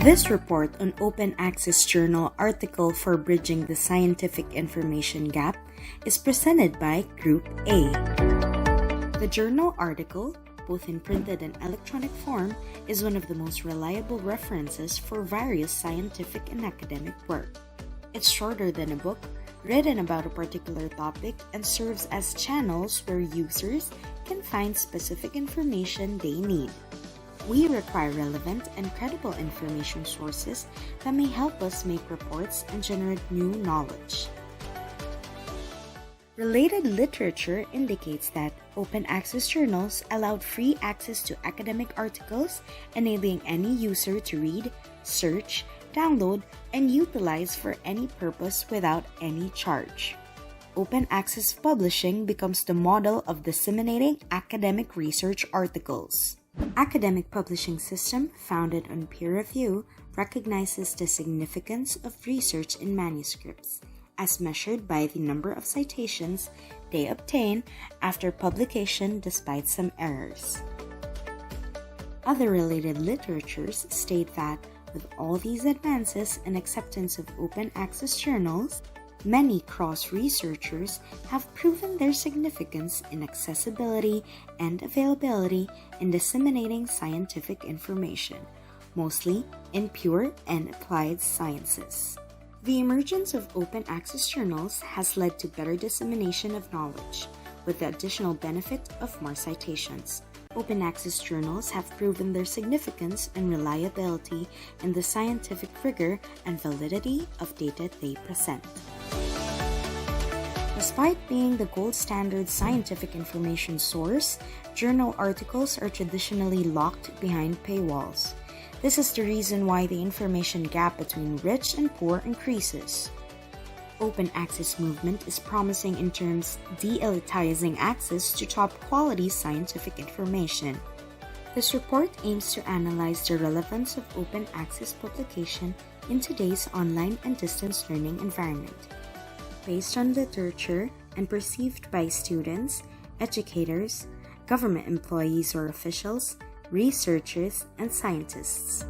This report on Open Access Journal article for Bridging the Scientific Information Gap is presented by Group A. The journal article, both in printed and electronic form, is one of the most reliable references for various scientific and academic work. It's shorter than a book, written about a particular topic, and serves as channels where users can find specific information they need. We require relevant and credible information sources that may help us make reports and generate new knowledge. Related literature indicates that open access journals allowed free access to academic articles, enabling any user to read, search, download, and utilize for any purpose without any charge. Open access publishing becomes the model of disseminating academic research articles. Academic publishing system founded on peer review recognizes the significance of research in manuscripts, as measured by the number of citations they obtain after publication despite some errors. Other related literatures state that with all these advances and acceptance of open access journals, many cross-researchers have proven their significance in accessibility and availability in disseminating scientific information, mostly in pure and applied sciences. The emergence of open access journals has led to better dissemination of knowledge, with the additional benefit of more citations. Open access journals have proven their significance and reliability in the scientific rigor and validity of data they present. Despite being the gold standard scientific information source, journal articles are traditionally locked behind paywalls. This is the reason why the information gap between rich and poor increases. Open access movement is promising in terms de-elitizing access to top quality scientific information. This report aims to analyze the relevance of open access publication in today's online and distance learning environment, based on literature and perceived by students, educators, government employees or officials, researchers, and scientists.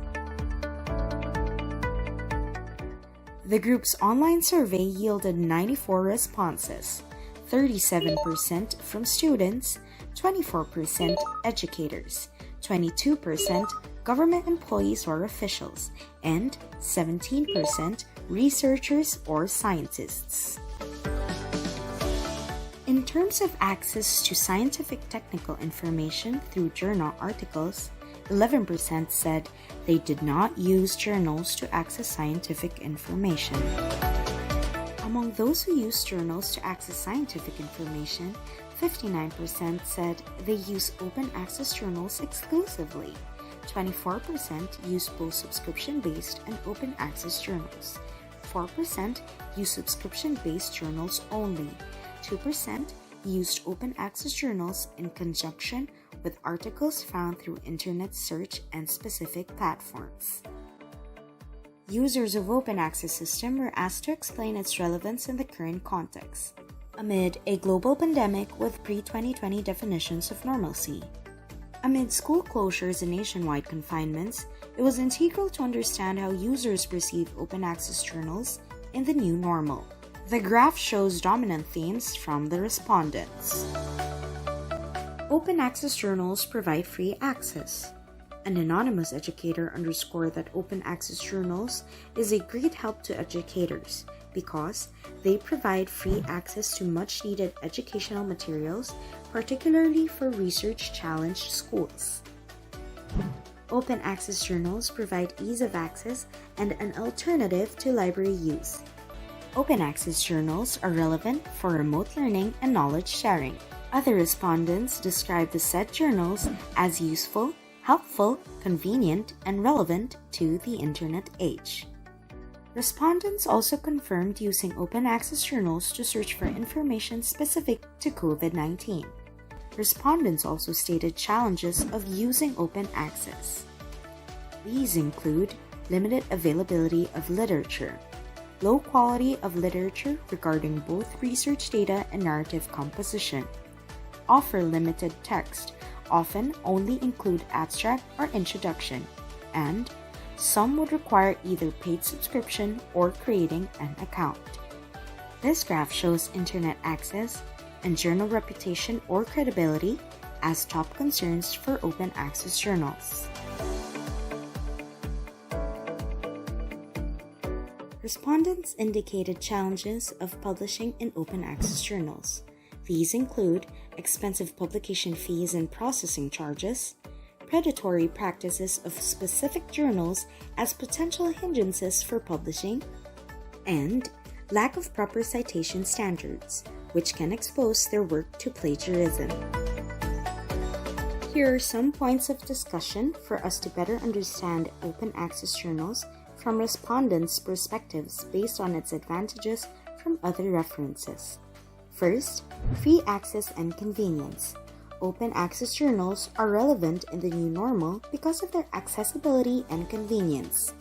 The group's online survey yielded 94 responses, 37% from students, 24% educators, 22% government employees or officials, and 17% researchers or scientists. In terms of access to scientific technical information through journal articles, 11% said they did not use journals to access scientific information. Among those who use journals to access scientific information, 59% said they use open access journals exclusively. 24% use both subscription-based and open access journals. 4% use subscription-based journals only. 2% used open access journals in conjunction with articles found through internet search and specific platforms. Users of open access system were asked to explain its relevance in the current context, amid a global pandemic with pre-2020 definitions of normalcy. Amid school closures and nationwide confinements, it was integral to understand how users perceive open access journals in the new normal. The graph shows dominant themes from the respondents. Open access journals provide free access. An anonymous educator underscored that open access journals is a great help to educators because they provide free access to much needed educational materials, particularly for research-challenged schools. Open access journals provide ease of access and an alternative to library use. Open access journals are relevant for remote learning and knowledge sharing. Other respondents described the said journals as useful, helpful, convenient, and relevant to the internet age. Respondents also confirmed using open access journals to search for information specific to COVID-19. Respondents also stated challenges of using open access. These include limited availability of literature, low quality of literature regarding both research data and narrative composition, offer limited text, often only include abstract or introduction, and Some would require either paid subscription or creating an account. This graph shows internet access and journal reputation or credibility as top concerns for open access journals. Respondents indicated challenges of publishing in open access journals. These include expensive publication fees and processing charges, predatory practices of specific journals as potential hindrances for publishing, and lack of proper citation standards, which can expose their work to plagiarism. Here are some points of discussion for us to better understand open access journals from respondents' perspectives based on its advantages from other references. First, free access and convenience. Open access journals are relevant in the new normal because of their accessibility and convenience.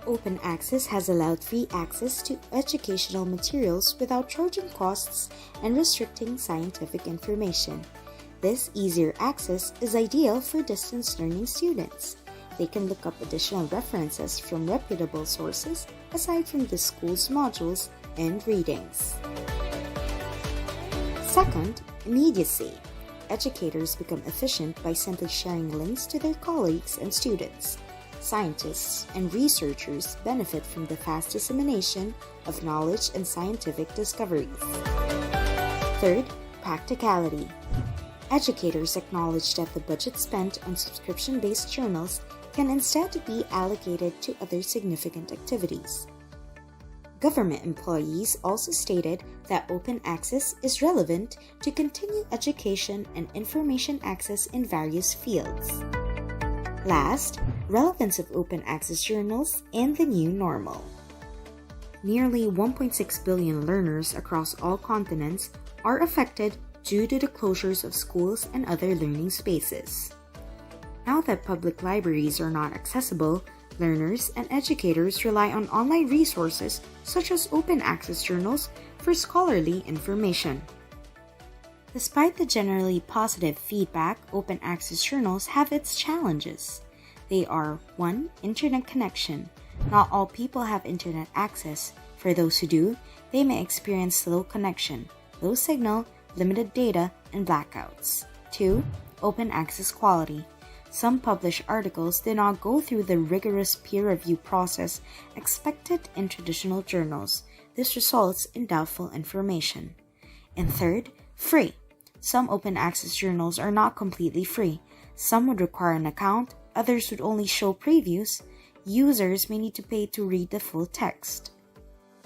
Open access has allowed free access to educational materials without charging costs and restricting scientific information. This easier access is ideal for distance learning students. They can look up additional references from reputable sources aside from the school's modules and readings. Second, immediacy. Educators become efficient by simply sharing links to their colleagues and students. Scientists and researchers benefit from the fast dissemination of knowledge and scientific discoveries. Third, practicality. Educators acknowledge that the budget spent on subscription-based journals can instead be allocated to other significant activities. Government employees also stated that open access is relevant to continue education and information access in various fields. Last, relevance of open access journals in the new normal. Nearly 1.6 billion learners across all continents are affected due to the closures of schools and other learning spaces. Now that public libraries are not accessible, learners and educators rely on online resources such as open access journals for scholarly information. Despite the generally positive feedback, open access journals have its challenges. They are 1. Internet connection. Not all people have internet access. For those who do, they may experience slow connection, low signal, limited data, and blackouts. 2. Open access quality. Some published articles did not go through the rigorous peer review process expected in traditional journals. This results in doubtful information. And third, free. Some open access journals are not completely free. Some would require an account, others would only show previews. Users may need to pay to read the full text.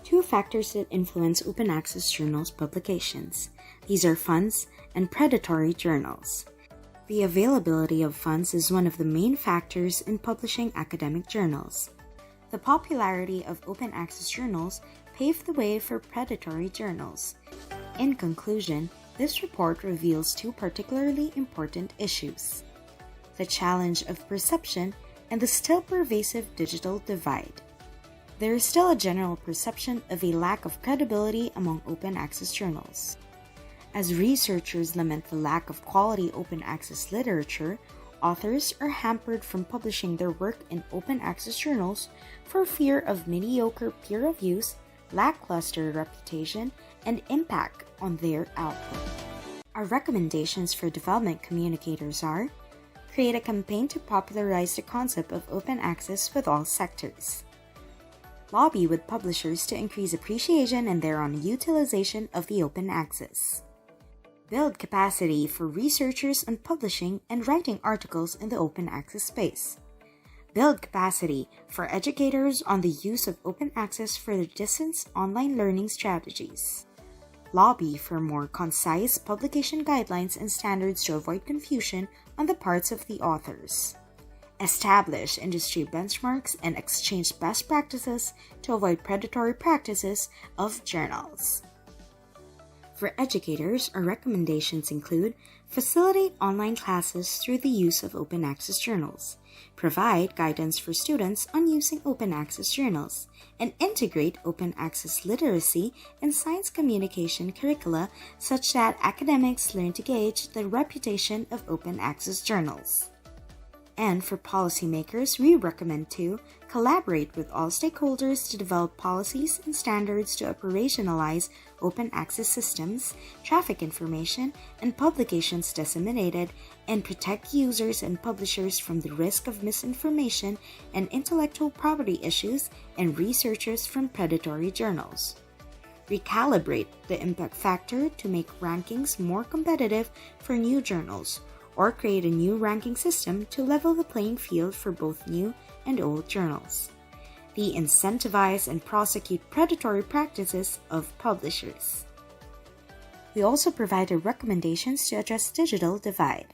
Two factors that influence open access journals' publications. These are funds and predatory journals. The availability of funds is one of the main factors in publishing academic journals. The popularity of open access journals paved the way for predatory journals. In conclusion, this report reveals two particularly important issues: the challenge of perception and the still pervasive digital divide. There is still a general perception of a lack of credibility among open access journals. As researchers lament the lack of quality open access literature, authors are hampered from publishing their work in open access journals for fear of mediocre peer reviews, lackluster reputation, and impact on their output. Our recommendations for development communicators are: create a campaign to popularize the concept of open access with all sectors. Lobby with publishers to increase appreciation and thereon utilization of the open access. Build capacity for researchers on publishing and writing articles in the open access space. Build capacity for educators on the use of open access for their distance online learning strategies. Lobby for more concise publication guidelines and standards to avoid confusion on the parts of the authors. Establish industry benchmarks and exchange best practices to avoid predatory practices of journals. For educators, our recommendations include: facilitate online classes through the use of open access journals, provide guidance for students on using open access journals, and integrate open access literacy and science communication curricula such that academics learn to gauge the reputation of open access journals. And for policymakers, we recommend to collaborate with all stakeholders to develop policies and standards to operationalize open access systems, traffic information, and publications disseminated, and protect users and publishers from the risk of misinformation and intellectual property issues, and researchers from predatory journals. Recalibrate the impact factor to make rankings more competitive for new journals, or create a new ranking system to level the playing field for both new and old journals. De-incentivize and prosecute predatory practices of publishers. We also provided recommendations to address digital divide.